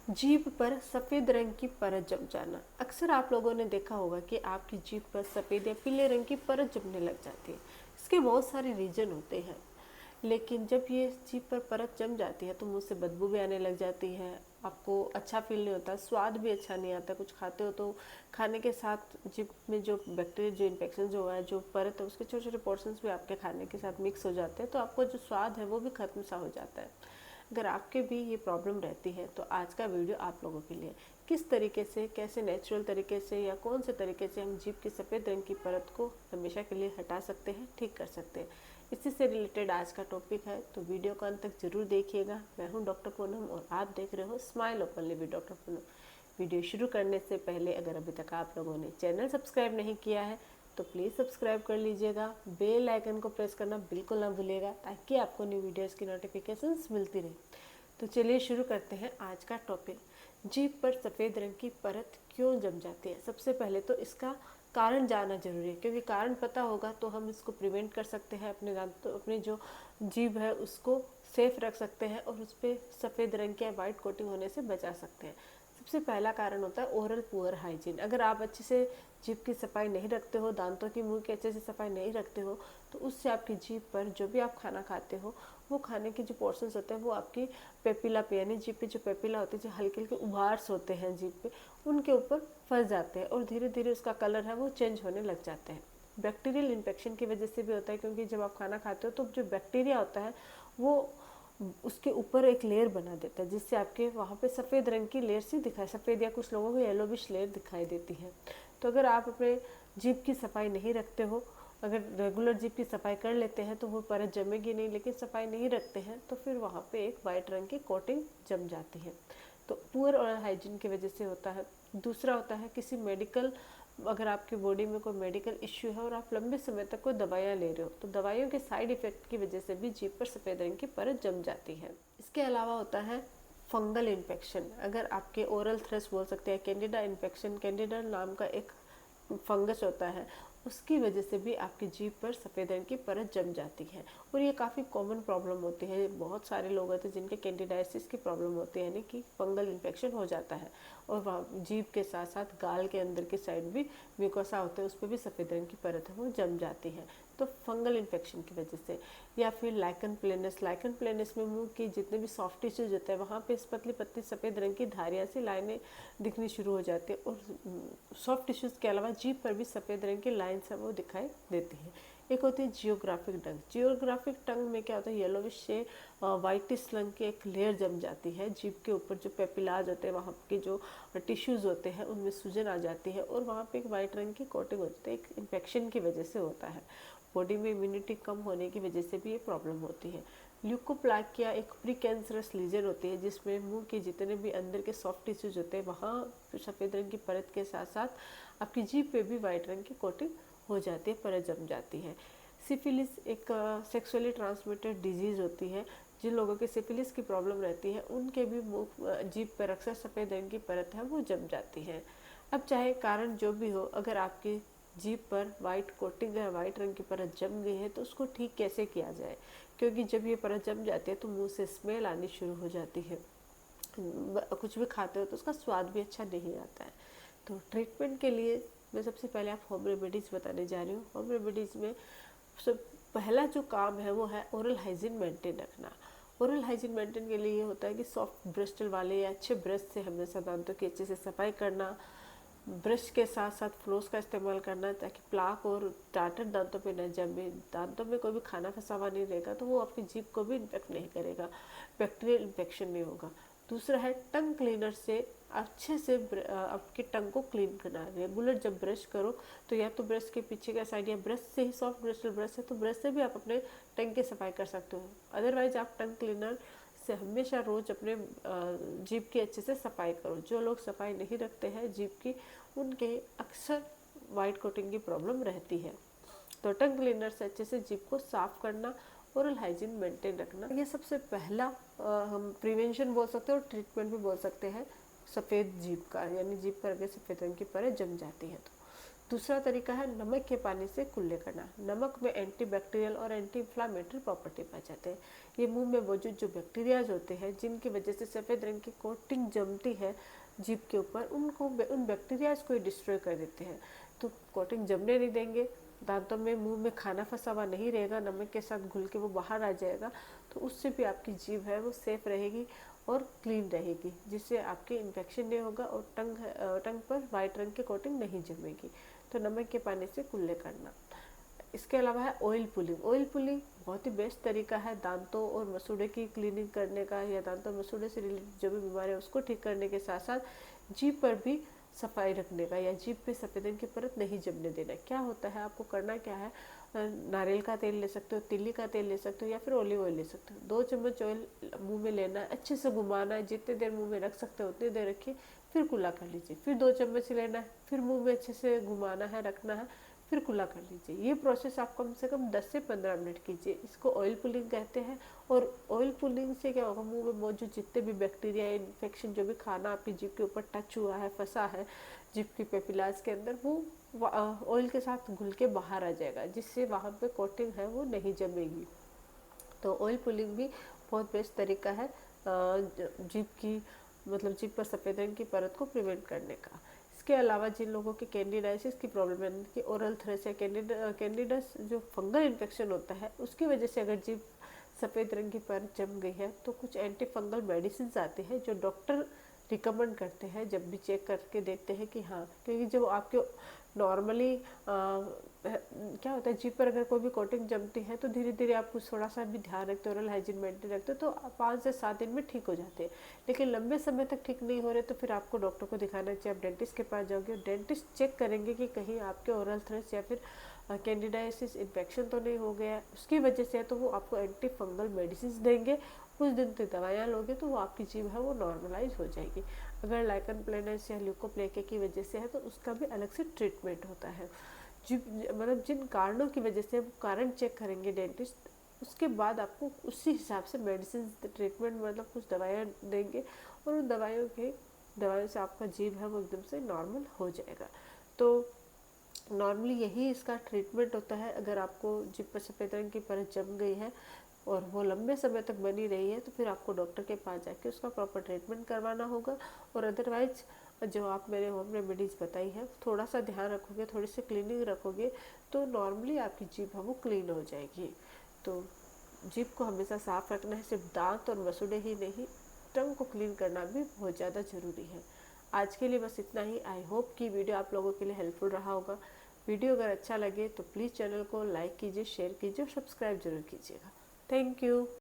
जीभ पर सफ़ेद रंग की परत जम जाना। अक्सर आप लोगों ने देखा होगा कि आपकी जीभ पर सफ़ेद या पीले रंग की परत जमने लग जाती है। इसके बहुत सारे रीज़न होते हैं, लेकिन जब ये जीभ पर परत जम जाती है तो मुंह से बदबू भी आने लग जाती है। आपको अच्छा फील नहीं होता, स्वाद भी अच्छा नहीं आता। कुछ खाते हो तो खाने के साथ जीभ में जो बैक्टीरिया, जो इन्फेक्शन जो है, जो परत है, उसके छोटे छोटे पोर्शंस भी आपके खाने के साथ मिक्स हो जाते हैं, तो आपको जो स्वाद है वो भी खत्म सा हो जाता है। अगर आपके भी ये प्रॉब्लम रहती है तो आज का वीडियो आप लोगों के लिए, किस तरीके से, कैसे नेचुरल तरीके से या कौन से तरीके से हम जीभ की सफ़ेद रंग की परत को हमेशा के लिए हटा सकते हैं, ठीक कर सकते हैं, इसी से रिलेटेड आज का टॉपिक है। तो वीडियो को अंत तक जरूर देखिएगा। मैं हूं डॉक्टर पूनम और आप देख रहे हो smile openly with doctor Poonam. Video शुरू करने से पहले अगर अभी तक आप लोगों ने चैनल सब्सक्राइब नहीं किया है तो प्लीज़ सब्सक्राइब कर लीजिएगा। बेल आइकन को प्रेस करना बिल्कुल ना भूलिएगा ताकि आपको न्यू वीडियोस की नोटिफिकेशंस मिलती रहे। तो चलिए शुरू करते हैं आज का टॉपिक। जीभ पर सफ़ेद रंग की परत क्यों जम जाती है। सबसे पहले तो इसका कारण जानना जरूरी है, क्योंकि कारण पता होगा तो हम इसको प्रिवेंट कर सकते हैं। अपने दांतों, अपनी जो जीभ है उसको सेफ रख सकते हैं और उस पर सफ़ेद रंग की वाइट कोटिंग होने से बचा सकते हैं। सबसे पहला कारण होता है ओरल पुअर हाइजीन। अगर आप अच्छे से जीभ की सफाई नहीं रखते हो, दांतों की, मुंह की अच्छे से सफाई नहीं रखते हो, तो उससे आपकी जीभ पर जो भी आप खाना खाते हो वो खाने के जो पोर्शंस होते हैं वो आपकी पेपिला पे, यानी जीभ पे जो पेपिला होते हैं, जो हल्के हल्के उभार्स होते हैं जीभ पे, उनके ऊपर फंस जाते हैं और धीरे धीरे उसका कलर है वो चेंज होने लग जाते हैं। बैक्टीरियल इन्फेक्शन की वजह से भी होता है, क्योंकि जब आप खाना खाते हो तो जो बैक्टीरिया होता है वो उसके ऊपर एक लेयर बना देता है, जिससे आपके वहाँ पे सफ़ेद रंग की लेयर सी दिखाई, सफ़ेद या कुछ लोगों को येलोविश लेयर दिखाई देती है। तो अगर आप अपने जीभ की सफाई नहीं रखते हो, अगर रेगुलर जीभ की सफाई कर लेते हैं तो वो परत जमेगी नहीं, लेकिन सफाई नहीं रखते हैं तो फिर वहाँ पे एक वाइट रंग की कोटिंग जम जाती है। तो पुअर ओरल हाइजीन की वजह से होता है। दूसरा होता है किसी मेडिकल, अगर आपकी बॉडी में कोई मेडिकल इश्यू है और आप लंबे समय तक कोई दवाइयाँ ले रहे हो तो दवाइयों के साइड इफेक्ट की वजह से भी जीभ पर सफ़ेद रंग की परत जम जाती है। इसके अलावा होता है फंगल इन्फेक्शन। अगर आपके ओरल थ्रस बोल सकते हैं, कैंडिडा इन्फेक्शन, कैंडिडा नाम का एक फंगस होता है, उसकी वजह से भी आपकी जीभ पर सफ़ेद रंग की परत जम जाती है। और ये काफ़ी कॉमन प्रॉब्लम होती है। बहुत सारे लोग होते हैं जिनके कैंडिडाइसिस की प्रॉब्लम होती है, यानी कि फंगल इन्फेक्शन हो जाता है और वहाँ जीभ के साथ साथ गाल के अंदर की साइड भी म्यूकोसा होते हैं, उस पर भी सफ़ेद रंग की परत है वो जम जाती है। तो फंगल इन्फेक्शन की वजह से, या फिर लाइकन प्लेनस। लाइकन प्लेनस में मुंह की जितने भी सॉफ्ट टिश्यूज होते हैं वहाँ पे पतली पतली सफ़ेद रंग की धारियाँ सी लाइनें दिखनी शुरू हो जाती है और सॉफ्ट टिश्यूज़ के अलावा जीभ पर भी सफ़ेद रंग की लाइन्स है वो दिखाई देती है। एक होती है जियोग्राफिक टंग। जियोग्राफिक टंग में क्या होता है, येलोविश से वाइटिश रंग की एक लेयर जम जाती है जीभ के ऊपर। जो पेपिलाज होते हैं, वहाँ के जो टिश्यूज़ होते हैं उनमें सूजन आ जाती है और वहाँ पे एक वाइट रंग की कोटिंग होती है। एक इन्फेक्शन की वजह से होता है। बॉडी में इम्यूनिटी कम होने की वजह से भी ये प्रॉब्लम होती है। ल्यूकोप्लाकिया एक प्री कैंसरस लीजन होती है, जिसमें मुंह के जितने भी अंदर के सॉफ्ट टिश्यूज होते हैं वहाँ सफ़ेद रंग की परत के साथ साथ आपकी जीभ पे भी वाइट रंग की कोटिंग हो जाती है, परत जम जाती है। सिफिलिस एक सेक्सुअली ट्रांसमिटेड डिजीज़ होती है। जिन लोगों के सिफिलिस की प्रॉब्लम रहती है उनके भी मुंह, जीभ पर अक्सर सफ़ेद रंग की परत है वो जम जाती है। अब चाहे कारण जो भी हो, अगर आपकी जीभ पर वाइट कोटिंग है, वाइट रंग की परत जम गई है, तो उसको ठीक कैसे किया जाए, क्योंकि जब ये परत जम जाती है तो मुंह से स्मेल आनी शुरू हो जाती है। कुछ भी खाते हो तो उसका स्वाद भी अच्छा नहीं आता है। तो ट्रीटमेंट के लिए मैं सबसे पहले आप होम रेमेडीज़ बताने जा रही हूँ। होम रेमेडीज़ में सब पहला जो काम है वो है ओरल हाइजीन मेंटेन रखना। ओरल हाइजीन मेंटेन के लिए ये होता है कि सॉफ्ट ब्रिस्टल वाले या अच्छे ब्रश से हमेशा दांतों की अच्छे से सफाई करना। ब्रश के साथ साथ फ्लोस का इस्तेमाल करना ताकि प्लाक और टाटर दांतों पे न जमे। दांतों में कोई भी खाना फंसा हुआ नहीं रहेगा तो वो आपकी जीभ को भी इन्फेक्ट नहीं करेगा, बैक्टीरियल इन्फेक्शन नहीं होगा। दूसरा है टंग क्लीनर से अच्छे से आपके टंग को क्लीन करना। रेगुलर जब ब्रश करो तो या तो ब्रश के पीछे का साइड या ब्रश से ही, सॉफ्ट ब्रिस्टल ब्रश है तो ब्रश से भी आप अपने टंग की सफाई कर सकते हो। अदरवाइज आप टंग क्लीनर से हमेशा रोज अपने जीभ की अच्छे से सफाई करो। जो लोग सफाई नहीं रखते हैं जीभ की, उनके अक्सर वाइट कोटिंग की प्रॉब्लम रहती है। तो टंग क्लीनर से अच्छे से जीभ को साफ करना, ओरल हाइजीन मेंटेन रखना, ये सबसे पहला हम प्रिवेंशन बोल सकते हैं और ट्रीटमेंट भी बोल सकते हैं सफ़ेद जीभ का, यानी जीभ पर अगर सफ़ेद रंग की परत जम जाती है तो। दूसरा तरीका है नमक के पानी से कुल्ले करना। नमक में एंटीबैक्टीरियल और एंटी इन्फ्लामेटरी प्रॉपर्टी पाए जाते हैं। ये मुंह में मौजूद जो बैक्टीरियाज होते हैं जिनकी वजह से सफ़ेद रंग की कोटिंग जमती है जीभ के ऊपर, उन बैक्टीरियाज को डिस्ट्रॉय कर देते हैं। तो कोटिंग जमने नहीं देंगे, दांतों में मुंह में खाना फंसा हुआ नहीं रहेगा, नमक के साथ घुल के वो बाहर आ जाएगा, तो उससे भी आपकी जीभ है वो सेफ रहेगी और क्लीन रहेगी, जिससे आपके इन्फेक्शन नहीं होगा और टंग पर वाइट रंग की कोटिंग नहीं जमेगी। तो नमक के पानी से कुल्ले करना। इसके अलावा है ऑयल पुलिंग। ऑयल पुलिंग बहुत ही बेस्ट तरीका है दांतों और मसूड़े की क्लीनिंग करने का, या दांतों और मसूड़े से रिलेटेड जो भी बीमारी है उसको ठीक करने के साथ साथ जीभ पर भी सफाई रखने का, या जीभ पे सफ़ेद रंग की परत नहीं जमने देना। क्या होता है, आपको करना क्या है, नारियल का तेल ले सकते हो, तिल्ली का तेल ले सकते हो, या फिर ऑलिव ऑयल ले सकते हो। 2 चम्मच ऑयल मुंह में लेना है, अच्छे से घुमाना है, जितने देर मुंह में रख सकते हो उतनी देर रखिए, फिर कुल्ला कर लीजिए। फिर 2 चम्मच लेना है, फिर मुंह में अच्छे से घुमाना है, रखना है, फिर कुल्ला कर लीजिए। ये प्रोसेस आप कम से कम 10 से 15 मिनट कीजिए। इसको ऑयल पुलिंग कहते हैं। और ऑयल पुलिंग से क्या होगा, मुंह में मौजूद जितने भी बैक्टीरिया, इन्फेक्शन, जो भी खाना आपकी जीभ के ऊपर टच हुआ है, फंसा है जीभ की पेपिलास के अंदर, वो ऑयल के साथ घुल के बाहर आ जाएगा, जिससे वहाँ पे कोटिंग है वो नहीं जमेगी। तो ऑयल पुलिंग भी बहुत बेस्ट तरीका है जीभ की, मतलब जीभ पर सफ़ेद रंग की परत को प्रिवेंट करने का। इसके अलावा जिन लोगों की कैंडिडाइसिस की प्रॉब्लम है, कि ओरल थ्रेस या कैंडिडस जो फंगल इन्फेक्शन होता है, उसकी वजह से अगर जीभ सफ़ेद रंग की परत जम गई है, तो कुछ एंटी फंगल मेडिसिन आते हैं जो डॉक्टर रिकमेंड करते हैं जब भी चेक करके देखते हैं कि हाँ, क्योंकि जब आपके नॉर्मली क्या होता है, जीभ पर अगर कोई भी कोटिंग जमती है तो धीरे धीरे आप कुछ थोड़ा सा भी ध्यान रखते हो, ओरल हाइजीन मेंटेन रखते हो, तो 5 से 7 दिन में ठीक हो जाते हैं। लेकिन लंबे समय तक ठीक नहीं हो रहे तो फिर आपको डॉक्टर को दिखाना चाहिए। आप डेंटिस्ट के पास जाओगे, डेंटिस्ट चेक करेंगे कि कहीं आपके ओरल थ्रेस या फिर कैंडिडाइसिस इन्फेक्शन तो नहीं हो गया, उसकी वजह से है, तो वो आपको एंटी फंगल मेडिसिन देंगे। कुछ दिन तक दवाइयाँ लोगे तो वो आपकी जीभ है वो नॉर्मलाइज हो जाएगी। अगर लाइकन प्लेनस या ल्यूकोप्लेकिया की वजह से है तो उसका भी अलग से ट्रीटमेंट होता है। मतलब जिन कारणों की वजह से वो कारण चेक करेंगे डेंटिस्ट, उसके बाद आपको उसी हिसाब से मेडिसिन ट्रीटमेंट, मतलब कुछ दवाइयाँ देंगे, और उन दवाइयों से आपका जीभ है वो एकदम से नॉर्मल हो जाएगा। तो नॉर्मली यही इसका ट्रीटमेंट होता है। अगर आपको जीभ पर सफ़ेद रंग की परत जम गई है और वो लंबे समय तक बनी रही है, तो फिर आपको डॉक्टर के पास जाके उसका प्रॉपर ट्रीटमेंट करवाना होगा। और अदरवाइज जो आप मेरे होम रेमेडीज़ बताई है, थोड़ा सा ध्यान रखोगे, थोड़ी सी क्लीनिंग रखोगे, तो नॉर्मली आपकी जीभ है वो क्लीन हो जाएगी। तो जीभ को हमेशा साफ रखना है, सिर्फ दांत और मसूड़े ही नहीं, टंग को क्लीन करना भी बहुत ज़्यादा ज़रूरी है। आज के लिए बस इतना ही। आई होप कि वीडियो आप लोगों के लिए हेल्पफुल रहा होगा। वीडियो अगर अच्छा लगे तो प्लीज़ चैनल को लाइक कीजिए, शेयर कीजिए और सब्सक्राइब जरूर कीजिएगा। Thank you.